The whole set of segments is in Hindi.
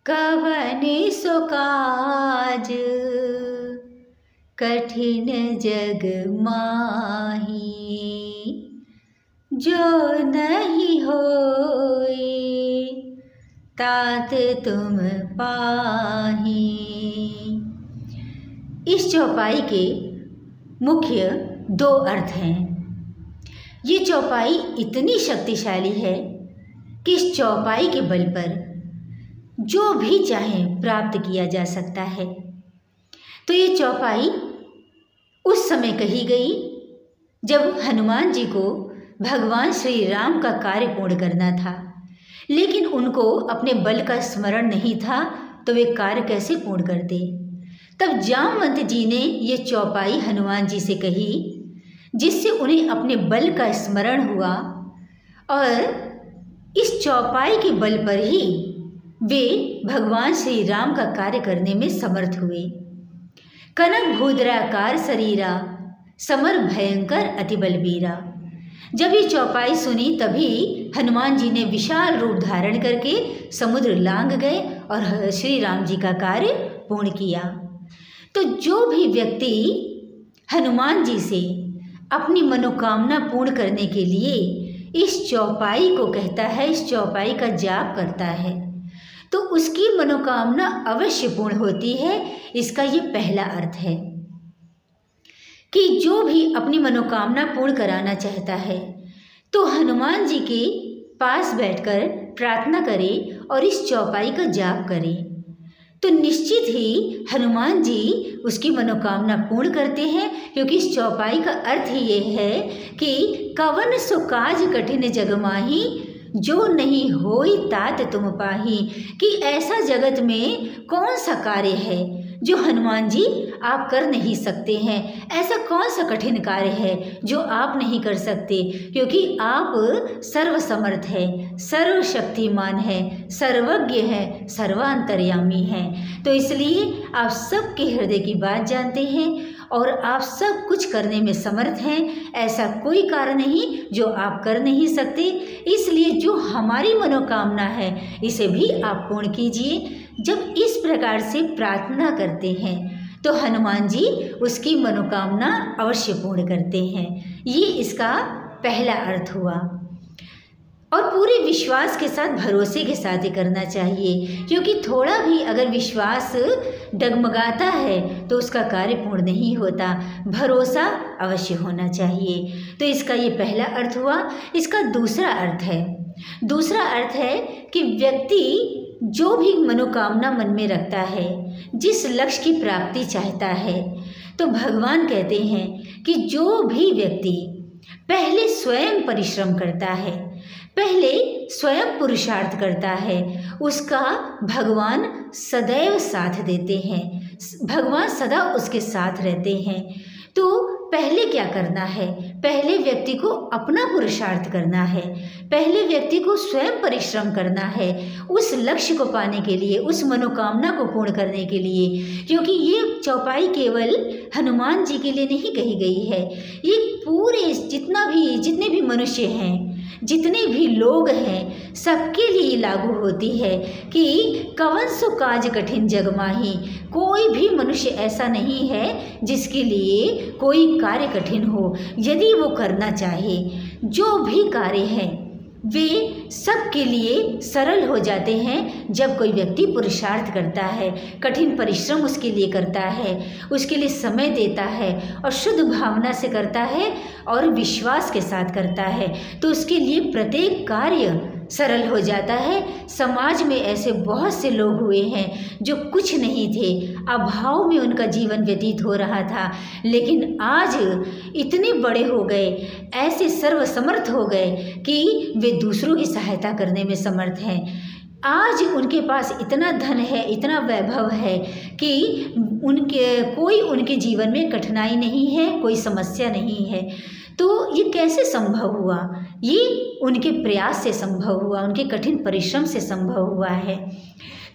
कवन सो काज कठिन जग माही, जो नहीं होए तात तुम पाही। इस चौपाई के मुख्य दो अर्थ हैं। ये चौपाई इतनी शक्तिशाली है कि इस चौपाई के बल पर जो भी चाहे प्राप्त किया जा सकता है। तो ये चौपाई उस समय कही गई जब हनुमान जी को भगवान श्री राम का कार्य पूर्ण करना था, लेकिन उनको अपने बल का स्मरण नहीं था, तो वे कार्य कैसे पूर्ण करते। तब जामवंत जी ने ये चौपाई हनुमान जी से कही, जिससे उन्हें अपने बल का स्मरण हुआ और इस चौपाई के बल पर ही वे भगवान श्री राम का कार्य करने में समर्थ हुए। कनक भूधराकार शरीरा, समर भयंकर अति बलबीरा। जब ये चौपाई सुनी तभी हनुमान जी ने विशाल रूप धारण करके समुद्र लांघ गए और श्री राम जी का कार्य पूर्ण किया। तो जो भी व्यक्ति हनुमान जी से अपनी मनोकामना पूर्ण करने के लिए इस चौपाई को कहता है, इस चौपाई का जाप करता है, तो उसकी मनोकामना अवश्य पूर्ण होती है। इसका ये पहला अर्थ है कि जो भी अपनी मनोकामना पूर्ण कराना चाहता है तो हनुमान जी के पास बैठकर प्रार्थना करे और इस चौपाई का जाप करे, तो निश्चित ही हनुमान जी उसकी मनोकामना पूर्ण करते हैं। क्योंकि इस चौपाई का अर्थ ही ये है कि कवन सो काज कठिन जग माही, जो नहीं होई तात तुम पाही। कि ऐसा जगत में कौन सा कार्य है जो हनुमान जी आप कर नहीं सकते हैं। ऐसा कौन सा कठिन कार्य है जो आप नहीं कर सकते, क्योंकि आप सर्वसमर्थ है, सर्वशक्तिमान है, सर्वज्ञ है, सर्वांतर्यामी हैं। तो इसलिए आप सबके हृदय की बात जानते हैं और आप सब कुछ करने में समर्थ हैं। ऐसा कोई कार्य नहीं जो आप कर नहीं सकते। इसलिए जो हमारी मनोकामना है इसे भी आप पूर्ण कीजिए। जब इस प्रकार से प्रार्थना करते हैं तो हनुमान जी उसकी मनोकामना अवश्य पूर्ण करते हैं। ये इसका पहला अर्थ हुआ। और पूरे विश्वास के साथ, भरोसे के साथ ही करना चाहिए, क्योंकि थोड़ा भी अगर विश्वास डगमगाता है तो उसका कार्य पूर्ण नहीं होता। भरोसा अवश्य होना चाहिए। तो इसका ये पहला अर्थ हुआ। इसका दूसरा अर्थ है कि व्यक्ति जो भी मनोकामना मन में रखता है, जिस लक्ष्य की प्राप्ति चाहता है, तो भगवान कहते हैं कि जो भी व्यक्ति पहले स्वयं परिश्रम करता है, पहले स्वयं पुरुषार्थ करता है, उसका भगवान सदैव साथ देते हैं। भगवान सदा उसके साथ रहते हैं। तो पहले क्या करना है? पहले व्यक्ति को अपना पुरुषार्थ करना है, पहले व्यक्ति को स्वयं परिश्रम करना है उस लक्ष्य को पाने के लिए, उस मनोकामना को पूर्ण करने के लिए। क्योंकि ये चौपाई केवल हनुमान जी के लिए नहीं कही गई है, ये पूरे जितने भी मनुष्य हैं, जितने भी लोग हैं, सबके लिए लागू होती है कि कवन सो काज कठिन जग माही। कोई भी मनुष्य ऐसा नहीं है जिसके लिए कोई कार्य कठिन हो। यदि वो करना चाहे, जो भी कार्य है वे सबके लिए सरल हो जाते हैं जब कोई व्यक्ति पुरुषार्थ करता है, कठिन परिश्रम उसके लिए करता है, उसके लिए समय देता है और शुद्ध भावना से करता है और विश्वास के साथ करता है, तो उसके लिए प्रत्येक कार्य सरल हो जाता है। समाज में ऐसे बहुत से लोग हुए हैं जो कुछ नहीं थे, अभाव में उनका जीवन व्यतीत हो रहा था, लेकिन आज इतने बड़े हो गए, ऐसे सर्वसमर्थ हो गए कि वे दूसरों की सहायता करने में समर्थ हैं। आज उनके पास इतना धन है, इतना वैभव है कि उनके जीवन में कठिनाई नहीं है, कोई समस्या नहीं है। तो ये कैसे संभव हुआ? ये उनके प्रयास से संभव हुआ, उनके कठिन परिश्रम से संभव हुआ है।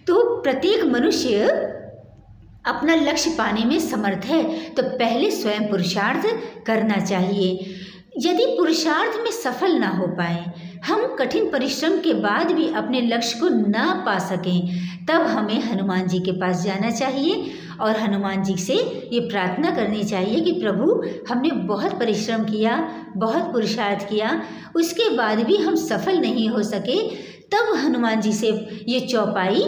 तो प्रत्येक मनुष्य अपना लक्ष्य पाने में समर्थ है, तो पहले स्वयं पुरुषार्थ करना चाहिए। यदि पुरुषार्थ में सफल ना हो पाए, हम कठिन परिश्रम के बाद भी अपने लक्ष्य को ना पा सकें, तब हमें हनुमान जी के पास जाना चाहिए और हनुमान जी से ये प्रार्थना करनी चाहिए कि प्रभु, हमने बहुत परिश्रम किया, बहुत पुरुषार्थ किया, उसके बाद भी हम सफल नहीं हो सके, तब हनुमान जी से ये चौपाई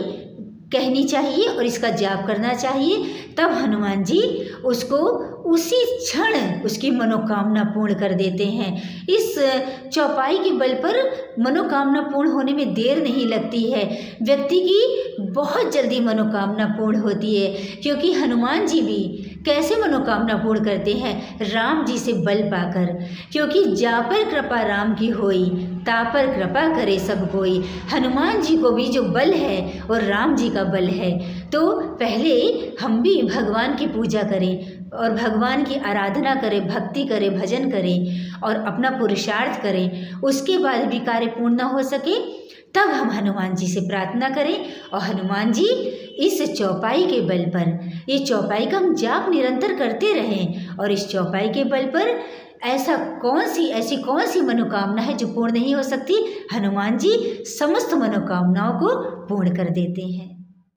कहनी चाहिए और इसका जाप करना चाहिए। तब हनुमान जी उसको उसी क्षण उसकी मनोकामना पूर्ण कर देते हैं। इस चौपाई के बल पर मनोकामना पूर्ण होने में देर नहीं लगती है, व्यक्ति की बहुत जल्दी मनोकामना पूर्ण होती है, क्योंकि हनुमान जी भी कैसे मनोकामना पूर्ण करते हैं? राम जी से बल पाकर, क्योंकि जा पर कृपा राम की होई, ता पर कृपा करे सब कोई। हनुमान जी को भी जो बल है और राम जी का बल है। तो पहले हम भी भगवान की पूजा करें और भगवान की आराधना करें, भक्ति करें, भजन करें और अपना पुरुषार्थ करें। उसके बाद भी कार्य पूर्ण न हो सके, तब हम हनुमान जी से प्रार्थना करें और हनुमान जी इस चौपाई के बल पर, ये चौपाई का हम जाप निरंतर करते रहें और इस चौपाई के बल पर ऐसी कौन सी मनोकामना है जो पूर्ण नहीं हो सकती? हनुमान जी समस्त मनोकामनाओं को पूर्ण कर देते हैं।